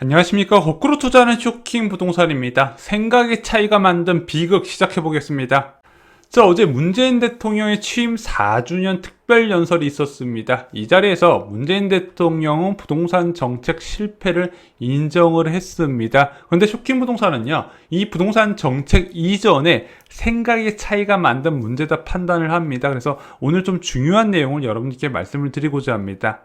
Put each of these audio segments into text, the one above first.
안녕하십니까. 거꾸로 투자하는 쇼킹 부동산입니다. 생각의 차이가 만든 비극 시작해보겠습니다. 자, 어제 문재인 대통령의 취임 4주년 특별연설이 있었습니다. 이 자리에서 문재인 대통령은 부동산 정책 실패를 인정을 했습니다. 그런데 쇼킹 부동산은요, 이 부동산 정책 이전에 생각의 차이가 만든 문제다 판단을 합니다. 그래서 오늘 좀 중요한 내용을 여러분께 말씀을 드리고자 합니다.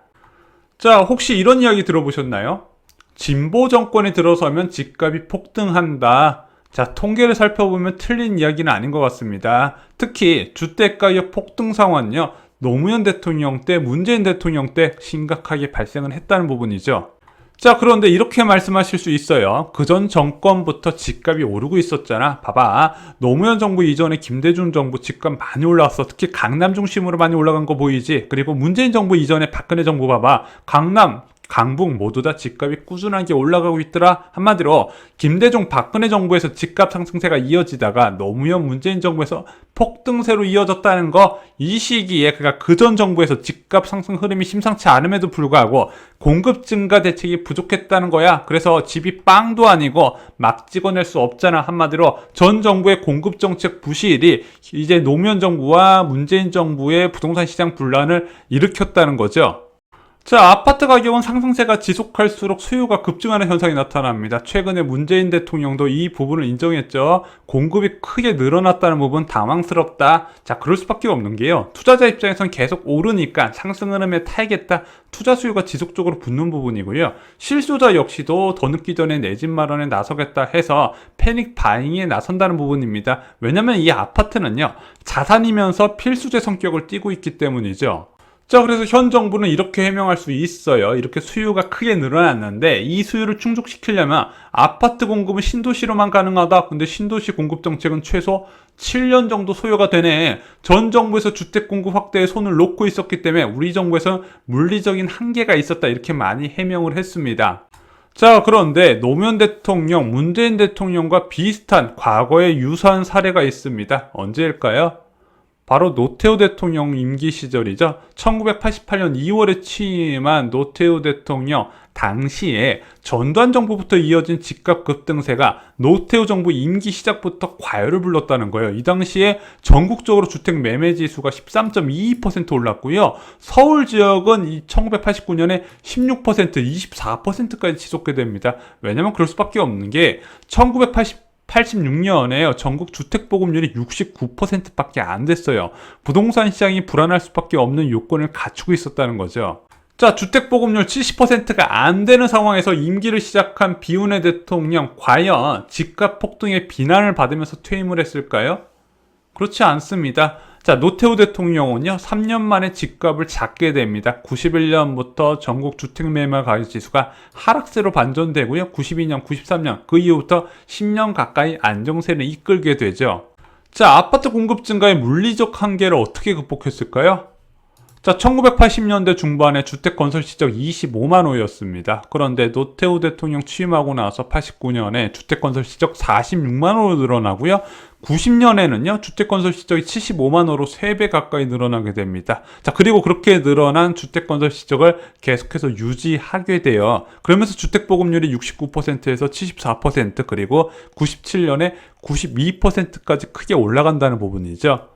자, 혹시 이런 이야기 들어보셨나요? 진보 정권이 들어서면 집값이 폭등한다. 자, 통계를 살펴보면 틀린 이야기는 아닌 것 같습니다. 특히 주택가격 폭등 상황은요, 노무현 대통령 때, 문재인 대통령 때 심각하게 발생을 했다는 부분이죠. 자, 그런데 이렇게 말씀하실 수 있어요. 그전 정권부터 집값이 오르고 있었잖아. 봐봐. 노무현 정부 이전에 김대중 정부 집값 많이 올라왔어. 특히 강남 중심으로 많이 올라간 거 보이지? 그리고 문재인 정부 이전에 박근혜 정부 봐봐. 강남, 강북 모두 다 집값이 꾸준하게 올라가고 있더라. 한마디로 김대중 박근혜 정부에서 집값 상승세가 이어지다가 노무현 문재인 정부에서 폭등세로 이어졌다는 거, 이 시기에 그러니까 그전 정부에서 집값 상승 흐름이 심상치 않음에도 불구하고 공급 증가 대책이 부족했다는 거야. 그래서 집이 빵도 아니고 막 찍어낼 수 없잖아. 한마디로 전 정부의 공급 정책 부실이 이제 노무현 정부와 문재인 정부의 부동산 시장 분란을 일으켰다는 거죠. 자, 아파트 가격은 상승세가 지속할수록 수요가 급증하는 현상이 나타납니다. 최근에 문재인 대통령도 이 부분을 인정했죠. 공급이 크게 늘어났다는 부분 당황스럽다. 자, 그럴 수밖에 없는 게요. 투자자 입장에선 계속 오르니까 상승 흐름에 타야겠다. 투자 수요가 지속적으로 붙는 부분이고요. 실수요자 역시도 더 늦기 전에 내 집 마련에 나서겠다 해서 패닉 바잉에 나선다는 부분입니다. 왜냐면 이 아파트는요, 자산이면서 필수재 성격을 띠고 있기 때문이죠. 자, 그래서 현 정부는 이렇게 해명할 수 있어요. 이렇게 수요가 크게 늘어났는데 이 수요를 충족시키려면 아파트 공급은 신도시로만 가능하다. 근데 신도시 공급 정책은 최소 7년 정도 소요가 되네. 전 정부에서 주택 공급 확대에 손을 놓고 있었기 때문에 우리 정부에서 물리적인 한계가 있었다. 이렇게 많이 해명을 했습니다. 자, 그런데 노무현 대통령, 문재인 대통령과 비슷한 과거에 유사한 사례가 있습니다. 언제일까요? 바로 노태우 대통령 임기 시절이죠. 1988년 2월에 취임한 노태우 대통령 당시에 전두환 정부부터 이어진 집값 급등세가 노태우 정부 임기 시작부터 과열을 불렀다는 거예요. 이 당시에 전국적으로 주택 매매 지수가 13.22% 올랐고요. 서울 지역은 1989년에 16%, 24%까지 지속게 됩니다. 왜냐면 그럴 수밖에 없는 게 1986년에 전국 주택 보급률이 69%밖에 안 됐어요. 부동산 시장이 불안할 수밖에 없는 요건을 갖추고 있었다는 거죠. 자, 주택 보급률 70%가 안 되는 상황에서 임기를 시작한 비운의 대통령, 과연 집값 폭등의 비난을 받으면서 퇴임을 했을까요? 그렇지 않습니다. 자, 노태우 대통령은요, 3년 만에 집값을 잡게 됩니다. 91년부터 전국 주택매매 가격 지수가 하락세로 반전되고요. 92년, 93년, 그 이후부터 10년 가까이 안정세를 이끌게 되죠. 자, 아파트 공급 증가의 물리적 한계를 어떻게 극복했을까요? 자, 1980년대 중반에 주택 건설 시적 25만 호였습니다. 그런데 노태우 대통령 취임하고 나서 89년에 주택 건설 시적 46만 호로 늘어나고요. 90년에는요, 주택 건설 시적이 75만 호로 3배 가까이 늘어나게 됩니다. 자, 그리고 그렇게 늘어난 주택 건설 시적을 계속해서 유지하게 돼요. 그러면서 주택 보급률이 69%에서 74%, 그리고 97년에 92%까지 크게 올라간다는 부분이죠.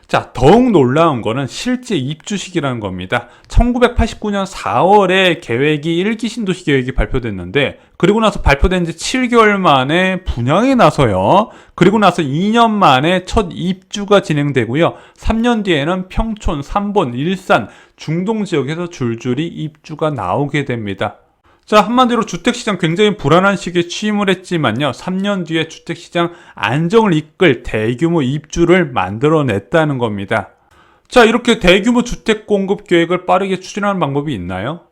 자, 더욱 놀라운 거는 실제 입주 시기라는 겁니다. 1989년 4월에 계획이 1기 신도시 계획이 발표됐는데, 그리고 나서 발표된 지 7개월 만에 분양에 나서요. 그리고 나서 2년 만에 첫 입주가 진행되고요. 3년 뒤에는 평촌, 삼본, 일산, 중동 지역에서 줄줄이 입주가 나오게 됩니다. 자, 한마디로 주택시장 굉장히 불안한 시기에 취임을 했지만요, 3년 뒤에 주택시장 안정을 이끌 대규모 입주를 만들어냈다는 겁니다. 자, 이렇게 대규모 주택 공급 계획을 빠르게 추진하는 방법이 있나요?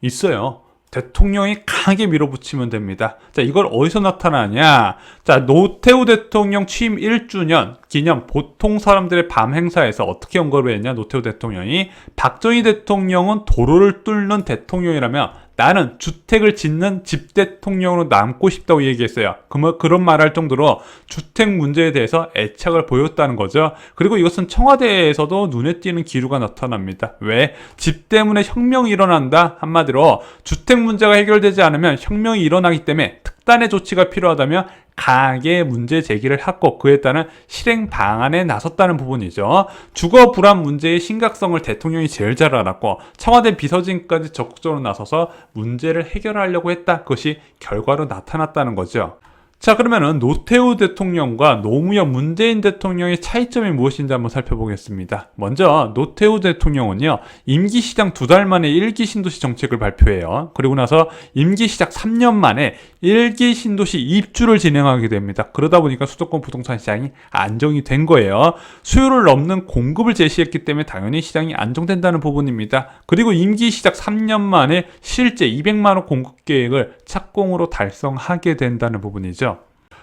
있어요. 대통령이 강하게 밀어붙이면 됩니다. 자, 이걸 어디서 나타나냐? 자, 노태우 대통령 취임 1주년 기념 보통 사람들의 밤 행사에서 어떻게 언급을 했냐? 노태우 대통령이 박정희 대통령은 도로를 뚫는 대통령이라며 나는 주택을 짓는 집 대통령으로 남고 싶다고 얘기했어요. 그런 말할 정도로 주택 문제에 대해서 애착을 보였다는 거죠. 그리고 이것은 청와대에서도 눈에 띄는 기류가 나타납니다. 왜? 집 때문에 혁명이 일어난다? 한마디로 주택 문제가 해결되지 않으면 혁명이 일어나기 때문에 특단의 조치가 필요하다면 강하게 문제 제기를 하고 그에 따른 실행 방안에 나섰다는 부분이죠. 주거 불안 문제의 심각성을 대통령이 제일 잘 알았고 청와대 비서진까지 적극적으로 나서서 문제를 해결하려고 했다. 그것이 결과로 나타났다는 거죠. 자, 그러면은 노태우 대통령과 노무현 문재인 대통령의 차이점이 무엇인지 한번 살펴보겠습니다. 먼저 노태우 대통령은요, 임기 시작 2달 만에 1기 신도시 정책을 발표해요. 그리고 나서 임기 시작 3년 만에 1기 신도시 입주를 진행하게 됩니다. 그러다 보니까 수도권 부동산 시장이 안정이 된 거예요. 수요를 넘는 공급을 제시했기 때문에 당연히 시장이 안정된다는 부분입니다. 그리고 임기 시작 3년 만에 실제 200만 호 공급 계획을 착공으로 달성하게 된다는 부분이죠.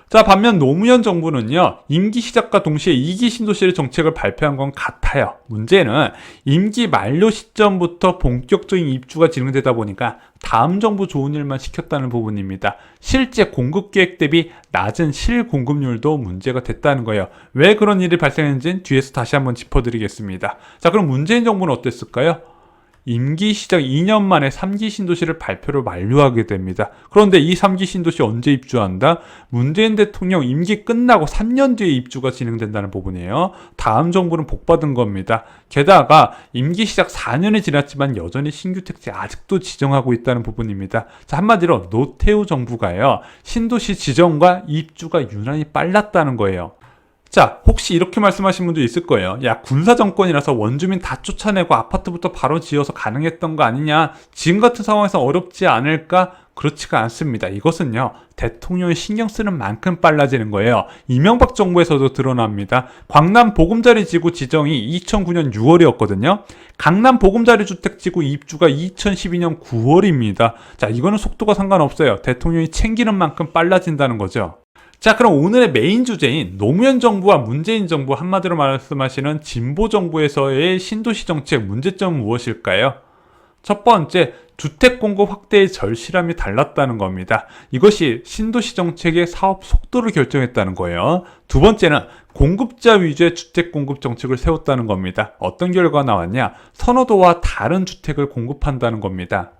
자, 반면 노무현 정부는요, 임기 시작과 동시에 2기 신도시의 정책을 발표한 건 같아요. 문제는 임기 만료 시점부터 본격적인 입주가 진행되다 보니까 다음 정부 좋은 일만 시켰다는 부분입니다. 실제 공급 계획 대비 낮은 실공급률도 문제가 됐다는 거예요. 왜 그런 일이 발생했는지는 뒤에서 다시 한번 짚어드리겠습니다. 자, 그럼 문재인 정부는 어땠을까요? 임기 시작 2년 만에 3기 신도시를 발표를 만료하게 됩니다. 그런데 이 3기 신도시 언제 입주한다? 문재인 대통령 임기 끝나고 3년 뒤에 입주가 진행된다는 부분이에요. 다음 정부는 복받은 겁니다. 게다가 임기 시작 4년이 지났지만 여전히 신규 택지 아직도 지정하고 있다는 부분입니다. 자, 한마디로 노태우 정부가요, 신도시 지정과 입주가 유난히 빨랐다는 거예요. 자, 혹시 이렇게 말씀하신 분도 있을 거예요. 야, 군사정권이라서 원주민 다 쫓아내고 아파트부터 바로 지어서 가능했던 거 아니냐? 지금 같은 상황에서 어렵지 않을까? 그렇지가 않습니다. 이것은요, 대통령이 신경 쓰는 만큼 빨라지는 거예요. 이명박 정부에서도 드러납니다. 광남 보금자리 지구 지정이 2009년 6월이었거든요. 강남 보금자리 주택지구 입주가 2012년 9월입니다. 자, 이거는 속도가 상관없어요. 대통령이 챙기는 만큼 빨라진다는 거죠. 자, 그럼 오늘의 메인 주제인 노무현 정부와 문재인 정부, 한마디로 말씀하시는 진보 정부에서의 신도시 정책 문제점은 무엇일까요? 첫 번째, 주택 공급 확대의 절실함이 달랐다는 겁니다. 이것이 신도시 정책의 사업 속도를 결정했다는 거예요. 두 번째는 공급자 위주의 주택 공급 정책을 세웠다는 겁니다. 어떤 결과가 나왔냐? 선호도와 다른 주택을 공급한다는 겁니다.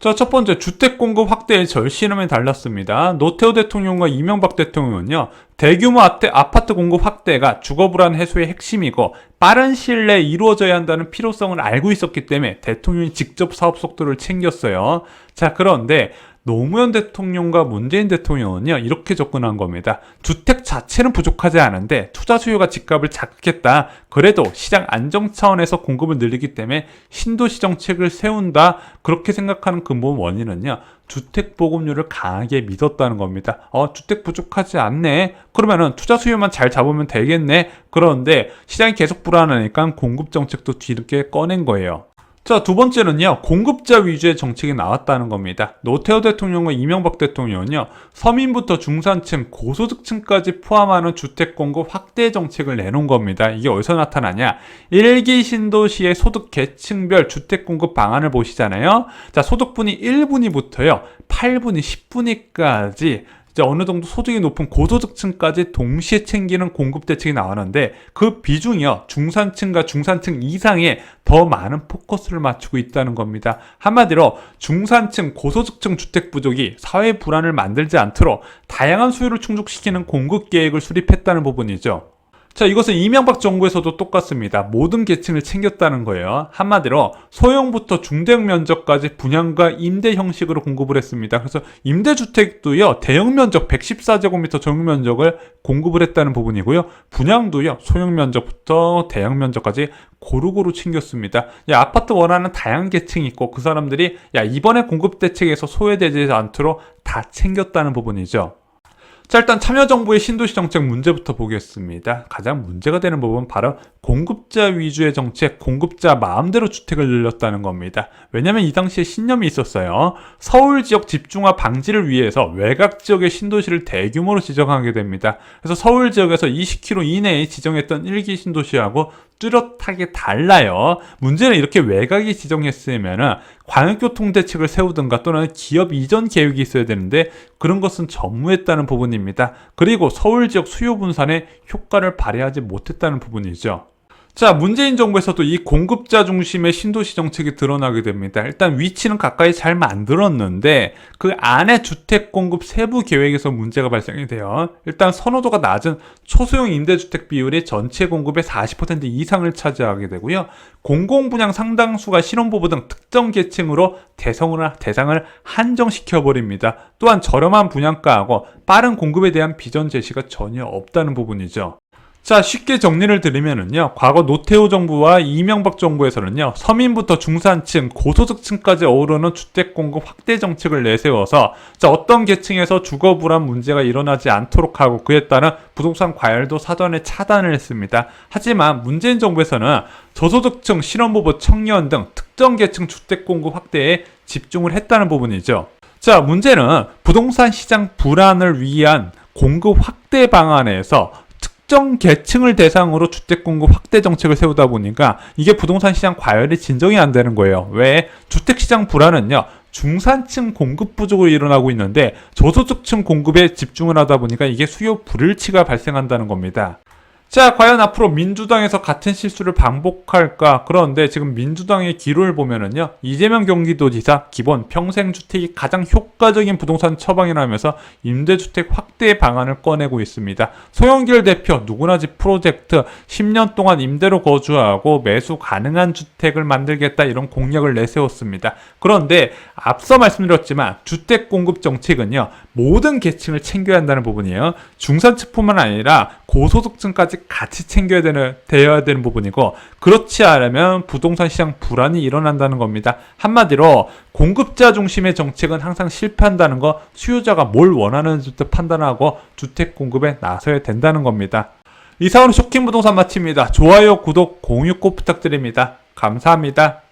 자, 첫 번째, 주택 공급 확대의 절실함이 달랐습니다. 노태우 대통령과 이명박 대통령은요, 대규모 아파트 공급 확대가 주거 불안 해소의 핵심이고 빠른 시일 내에 이루어져야 한다는 필요성을 알고 있었기 때문에 대통령이 직접 사업 속도를 챙겼어요. 자, 그런데 노무현 대통령과 문재인 대통령은요, 이렇게 접근한 겁니다. 주택 자체는 부족하지 않은데 투자 수요가 집값을 자극했다. 그래도 시장 안정 차원에서 공급을 늘리기 때문에 신도시 정책을 세운다. 그렇게 생각하는 근본 원인은요, 주택 보급률을 강하게 믿었다는 겁니다. 주택 부족하지 않네. 그러면은 투자 수요만 잘 잡으면 되겠네. 그런데 시장이 계속 불안하니까 공급 정책도 뒤늦게 꺼낸 거예요. 자, 두 번째는요, 공급자 위주의 정책이 나왔다는 겁니다. 노태우 대통령과 이명박 대통령은요, 서민부터 중산층, 고소득층까지 포함하는 주택 공급 확대 정책을 내놓은 겁니다. 이게 어디서 나타나냐? 1기 신도시의 소득 계층별 주택 공급 방안을 보시잖아요. 자, 소득분위 1분위부터요, 8분위, 10분위까지 이제 어느 정도 소득이 높은 고소득층까지 동시에 챙기는 공급 대책이 나오는데 그 비중이요, 중산층과 중산층 이상에 더 많은 포커스를 맞추고 있다는 겁니다. 한마디로 중산층, 고소득층 주택 부족이 사회 불안을 만들지 않도록 다양한 수요를 충족시키는 공급 계획을 수립했다는 부분이죠. 자, 이것은 이명박 정부에서도 똑같습니다. 모든 계층을 챙겼다는 거예요. 한마디로 소형부터 중대형 면적까지 분양과 임대 형식으로 공급을 했습니다. 그래서 임대주택도요, 대형 면적 114제곱미터 전용 면적을 공급을 했다는 부분이고요. 분양도요, 소형 면적부터 대형 면적까지 고루고루 챙겼습니다. 야, 아파트 원하는 다양한 계층이 있고 그 사람들이 이번에 공급 대책에서 소외되지 않도록 다 챙겼다는 부분이죠. 자, 일단 참여정부의 신도시 정책 문제부터 보겠습니다. 가장 문제가 되는 부분 바로 공급자 위주의 정책, 공급자 마음대로 주택을 늘렸다는 겁니다. 왜냐면 이 당시에 신념이 있었어요. 서울 지역 집중화 방지를 위해서 외곽 지역의 신도시를 대규모로 지정하게 됩니다. 그래서 서울 지역에서 20km 이내에 지정했던 1기 신도시하고 뚜렷하게 달라요. 문제는 이렇게 외곽이 지정했으면 광역교통 대책을 세우든가 또는 기업 이전 계획이 있어야 되는데 그런 것은 전무했다는 부분입니다. 그리고 서울 지역 수요 분산에 효과를 발휘하지 못했다는 부분이죠. 자, 문재인 정부에서도 이 공급자 중심의 신도시 정책이 드러나게 됩니다. 일단 위치는 가까이 잘 만들었는데 그 안에 주택 공급 세부 계획에서 문제가 발생이 돼요. 일단 선호도가 낮은 초소형 임대주택 비율이 전체 공급의 40% 이상을 차지하게 되고요. 공공분양 상당수가 신혼부부 등 특정 계층으로 대상을 한정시켜버립니다. 또한 저렴한 분양가하고 빠른 공급에 대한 비전 제시가 전혀 없다는 부분이죠. 자, 쉽게 정리를 드리면은요, 과거 노태우 정부와 이명박 정부에서는요, 서민부터 중산층, 고소득층까지 어우르는 주택 공급 확대 정책을 내세워서 어떤 계층에서 주거 불안 문제가 일어나지 않도록 하고 그에 따른 부동산 과열도 사전에 차단을 했습니다. 하지만 문재인 정부에서는 저소득층, 신혼부부, 청년 등 특정 계층 주택 공급 확대에 집중을 했다는 부분이죠. 자, 문제는 부동산 시장 불안을 위한 공급 확대 방안에서 특정 계층을 대상으로 주택 공급 확대 정책을 세우다 보니까 이게 부동산 시장 과열이 진정이 안 되는 거예요. 왜? 주택 시장 불안은요, 중산층 공급 부족으로 일어나고 있는데 저소득층 공급에 집중을 하다 보니까 이게 수요 불일치가 발생한다는 겁니다. 자, 과연 앞으로 민주당에서 같은 실수를 반복할까? 그런데 지금 민주당의 기로를 보면은요, 이재명 경기도지사 기본 평생주택이 가장 효과적인 부동산 처방이라면서 임대주택 확대 방안을 꺼내고 있습니다. 송영길 대표 누구나 집 프로젝트 10년 동안 임대로 거주하고 매수 가능한 주택을 만들겠다 이런 공약을 내세웠습니다. 그런데 앞서 말씀드렸지만 주택 공급 정책은요, 모든 계층을 챙겨야 한다는 부분이에요. 중산층뿐만 아니라 고소득층까지 같이 되어야 되는 부분이고, 그렇지 않으면 부동산 시장 불안이 일어난다는 겁니다. 한마디로 공급자 중심의 정책은 항상 실패한다는 거, 수요자가 뭘 원하는지 판단하고 주택 공급에 나서야 된다는 겁니다. 이상으로 쇼킹 부동산 마칩니다. 좋아요, 구독, 공유 꼭 부탁드립니다. 감사합니다.